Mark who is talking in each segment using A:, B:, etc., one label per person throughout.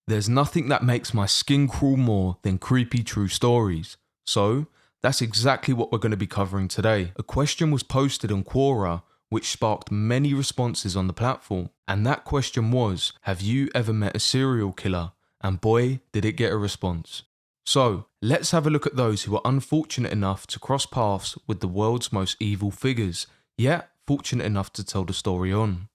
A: There's nothing that makes my skin crawl more than creepy true stories. So, that's exactly what we're going to be covering today. A question was posted on Quora which sparked many responses on the platform. And that question was, have you ever met a serial killer? And boy, did it get a response. So, let's have a look at those who were unfortunate enough to cross paths with the world's most evil figures, yet fortunate enough to tell the story on.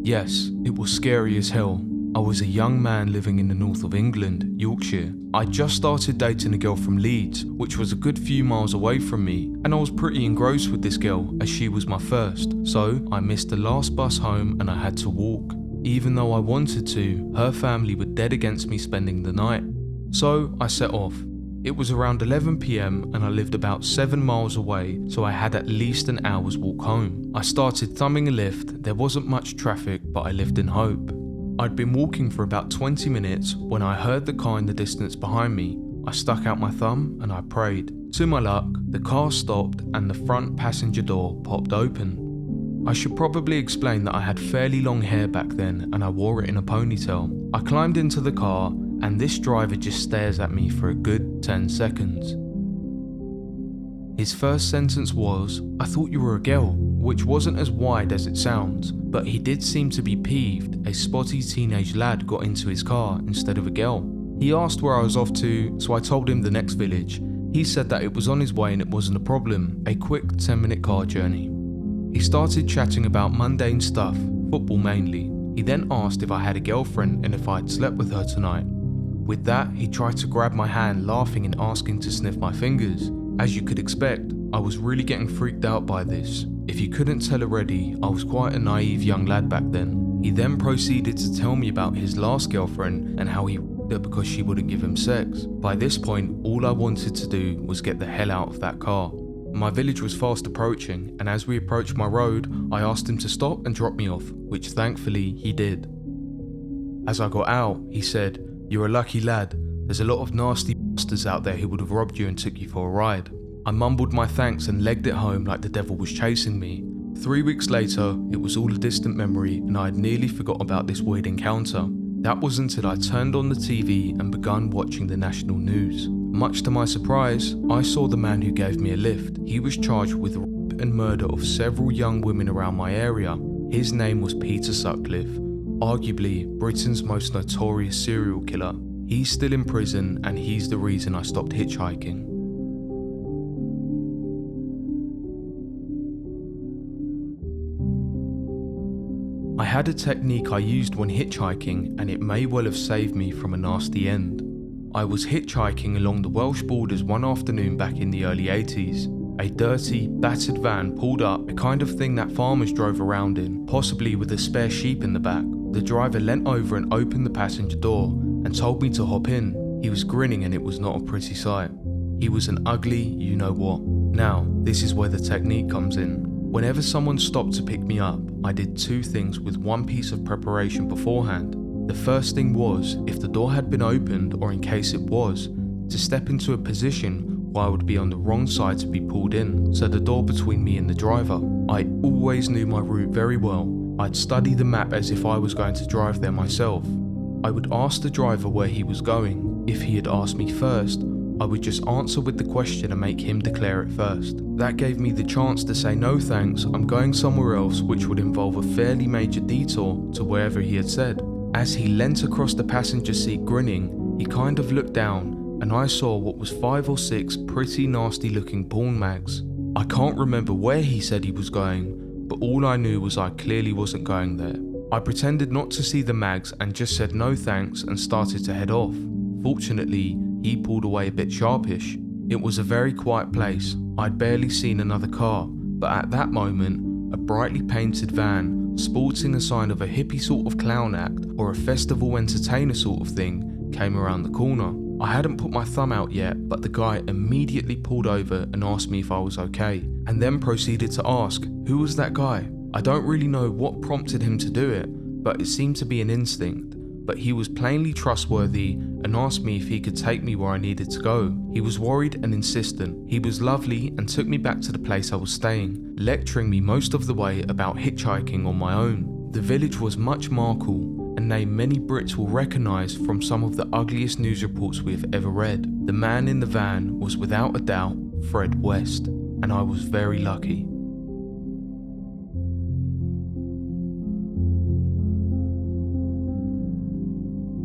A: Yes, it was scary as hell. I was a young man living in the north of England, Yorkshire. I just started dating a girl from Leeds, which was a good few miles away from me, and I was pretty engrossed with this girl as she was my first. So I missed the last bus home and I had to walk. Even though I wanted to, her family were dead against me spending the night. So I set off. It was around 11 PM and I lived about 7 miles away, so I had at least an hour's walk home. I started thumbing a lift. There wasn't much traffic, but I lived in hope. I'd been walking for about 20 minutes when I heard the car in the distance behind me. I stuck out my thumb and I prayed. To my luck, the car stopped and the front passenger door popped open. I should probably explain that I had fairly long hair back then and I wore it in a ponytail. I climbed into the car and this driver just stares at me for a good 10 seconds. His first sentence was, "I thought you were a girl," which wasn't as wide as it sounds, but he did seem to be peeved a spotty teenage lad got into his car instead of a girl. He asked where I was off to, so I told him the next village. He said that it was on his way and it wasn't a problem, a quick 10-minute car journey. He started chatting about mundane stuff, football mainly. He then asked if I had a girlfriend and if I had slept with her tonight. With that, he tried to grab my hand, laughing and asking to sniff my fingers. As you could expect, I was really getting freaked out by this. If you couldn't tell already, I was quite a naive young lad back then. He then proceeded to tell me about his last girlfriend and how he her because she wouldn't give him sex. By this point, all I wanted to do was get the hell out of that car. My village was fast approaching, and as we approached my road, I asked him to stop and drop me off, which thankfully he did. As I got out, he said, "You're a lucky lad. There's a lot of nasty bastards out there who would have robbed you and took you for a ride." I mumbled my thanks and legged it home like the devil was chasing me. 3 weeks later, it was all a distant memory and I had nearly forgot about this weird encounter. That was until I turned on the TV and began watching the national news. Much to my surprise, I saw the man who gave me a lift. He was charged with rape and murder of several young women around my area. His name was Peter Sutcliffe, arguably Britain's most notorious serial killer. He's still in prison and he's the reason I stopped hitchhiking. I had a technique I used when hitchhiking and it may well have saved me from a nasty end. I was hitchhiking along the Welsh borders one afternoon back in the early 80s. A dirty, battered van pulled up, a kind of thing that farmers drove around in, possibly with a spare sheep in the back. The driver leant over and opened the passenger door and told me to hop in. He was grinning and it was not a pretty sight. He was an ugly you-know-what. Now, this is where the technique comes in. Whenever someone stopped to pick me up, I did 2 things with one piece of preparation beforehand. The first thing was, if the door had been opened or in case it was, to step into a position where I would be on the wrong side to be pulled in, so the door between me and the driver. I always knew my route very well. I'd study the map as if I was going to drive there myself. I would ask the driver where he was going. If he had asked me first, I would just answer with the question and make him declare it first. That gave me the chance to say no thanks, I'm going somewhere else, which would involve a fairly major detour to wherever he had said. As he leant across the passenger seat grinning, he kind of looked down and I saw what was 5 or 6 pretty nasty looking porn mags. I can't remember where he said he was going, but all I knew was I clearly wasn't going there. I pretended not to see the mags and just said no thanks and started to head off. Fortunately, he pulled away a bit sharpish. It was a very quiet place. I'd barely seen another car, but at that moment, a brightly painted van, sporting a sign of a hippie sort of clown act or a festival entertainer sort of thing, came around the corner. I hadn't put my thumb out yet, but the guy immediately pulled over and asked me if I was okay, and then proceeded to ask, who was that guy? I don't really know what prompted him to do it, but it seemed to be an instinct. But he was plainly trustworthy and asked me if he could take me where I needed to go. He was worried and insistent. He was lovely and took me back to the place I was staying, lecturing me most of the way about hitchhiking on my own. The village was much Markle, a name many Brits will recognise from some of the ugliest news reports we have ever read. The man in the van was without a doubt Fred West, and I was very lucky.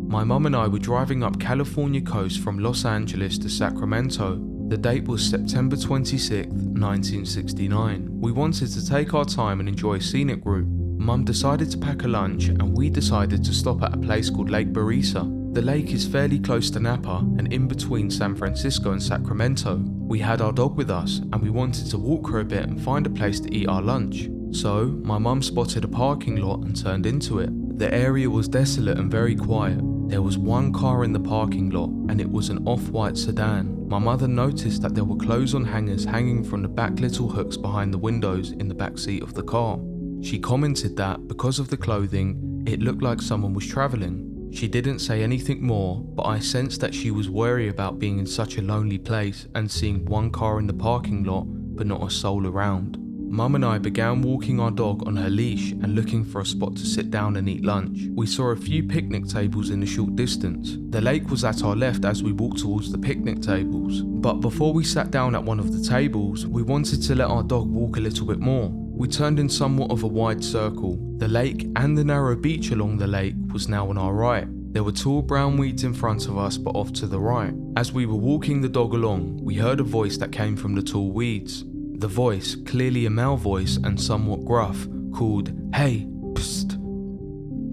A: My mum and I were driving up California coast from Los Angeles to Sacramento. The date was September 26th, 1969. We wanted to take our time and enjoy a scenic route. Mum decided to pack a lunch and we decided to stop at a place called Lake Berryessa. The lake is fairly close to Napa and in between San Francisco and Sacramento. We had our dog with us and we wanted to walk her a bit and find a place to eat our lunch. So my mum spotted a parking lot and turned into it. The area was desolate and very quiet. There was one car in the parking lot and it was an off-white sedan. My mother noticed that there were clothes on hangers hanging from the back little hooks behind the windows in the back seat of the car. She commented that because of the clothing, it looked like someone was travelling. She didn't say anything more, but I sensed that she was wary about being in such a lonely place and seeing one car in the parking lot but not a soul around. Mum and I began walking our dog on her leash and looking for a spot to sit down and eat lunch. We saw a few picnic tables in the short distance. The lake was at our left as we walked towards the picnic tables. But before we sat down at one of the tables, we wanted to let our dog walk a little bit more. We turned in somewhat of a wide circle. The lake and the narrow beach along the lake was now on our right. There were tall brown weeds in front of us but off to the right. As we were walking the dog along, we heard a voice that came from the tall weeds. The voice, clearly a male voice and somewhat gruff, called, "Hey, psst.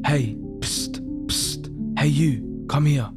A: Hey, psst, psst. Hey you, come here."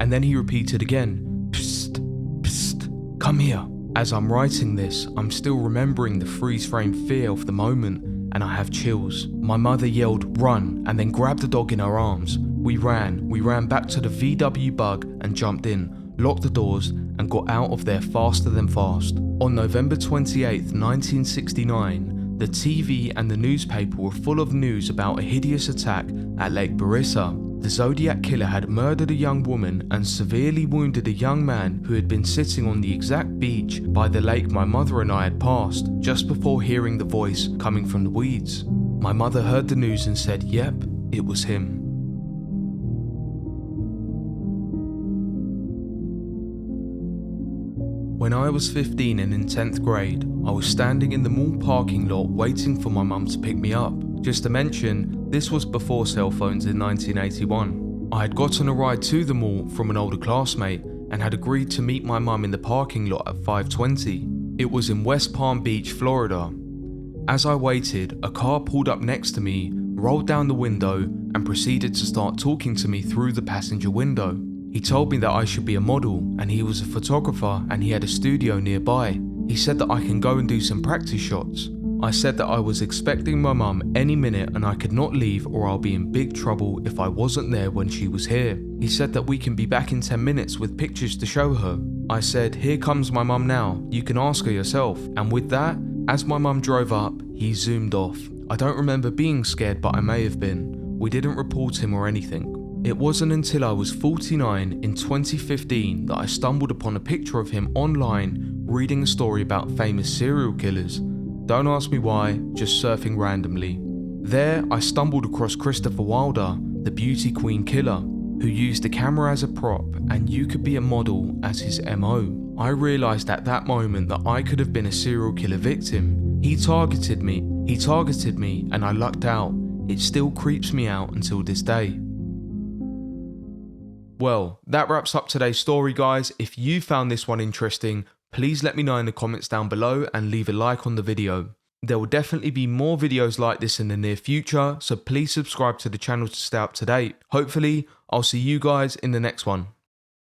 A: And then he repeated again, "Psst, psst, come here." As I'm writing this, I'm still remembering the freeze-frame fear of the moment, and I have chills. My mother yelled, "Run," and then grabbed the dog in her arms. We ran back to the VW Bug and jumped in, locked the doors, and got out of there faster than fast. On November 28th, 1969, the TV and the newspaper were full of news about a hideous attack at Lake Berryessa. The Zodiac killer had murdered a young woman and severely wounded a young man who had been sitting on the exact beach by the lake my mother and I had passed just before hearing the voice coming from the weeds. My mother heard the news and said, "Yep, it was him." When I was 15 and in 10th grade, I was standing in the mall parking lot waiting for my mum to pick me up. Just to mention, this was before cell phones in 1981. I had gotten a ride to the mall from an older classmate and had agreed to meet my mum in the parking lot at 5:20. It was in West Palm Beach, Florida. As I waited, a car pulled up next to me, rolled down the window, and proceeded to start talking to me through the passenger window. He told me that I should be a model and he was a photographer and he had a studio nearby. He said that I can go and do some practice shots. I said that I was expecting my mum any minute and I could not leave or I'll be in big trouble if I wasn't there when she was here. He said that we can be back in 10 minutes with pictures to show her. I said, "Here comes my mum now, you can ask her yourself." And with that, as my mum drove up, he zoomed off. I don't remember being scared, but I may have been. We didn't report him or anything. It wasn't until I was 49 in 2015 that I stumbled upon a picture of him online reading a story about famous serial killers. Don't ask me why, just surfing randomly. There I stumbled across Christopher Wilder, the beauty queen killer, who used a camera as a prop and you could be a model as his MO. I realised at that moment that I could have been a serial killer victim. He targeted me and I lucked out. It still creeps me out until this day. Well, that wraps up today's story, guys. If you found this one interesting, please let me know in the comments down below and leave a like on the video. There will definitely be more videos like this in the near future, so please subscribe to the channel to stay up to date. Hopefully, I'll see you guys in the next one.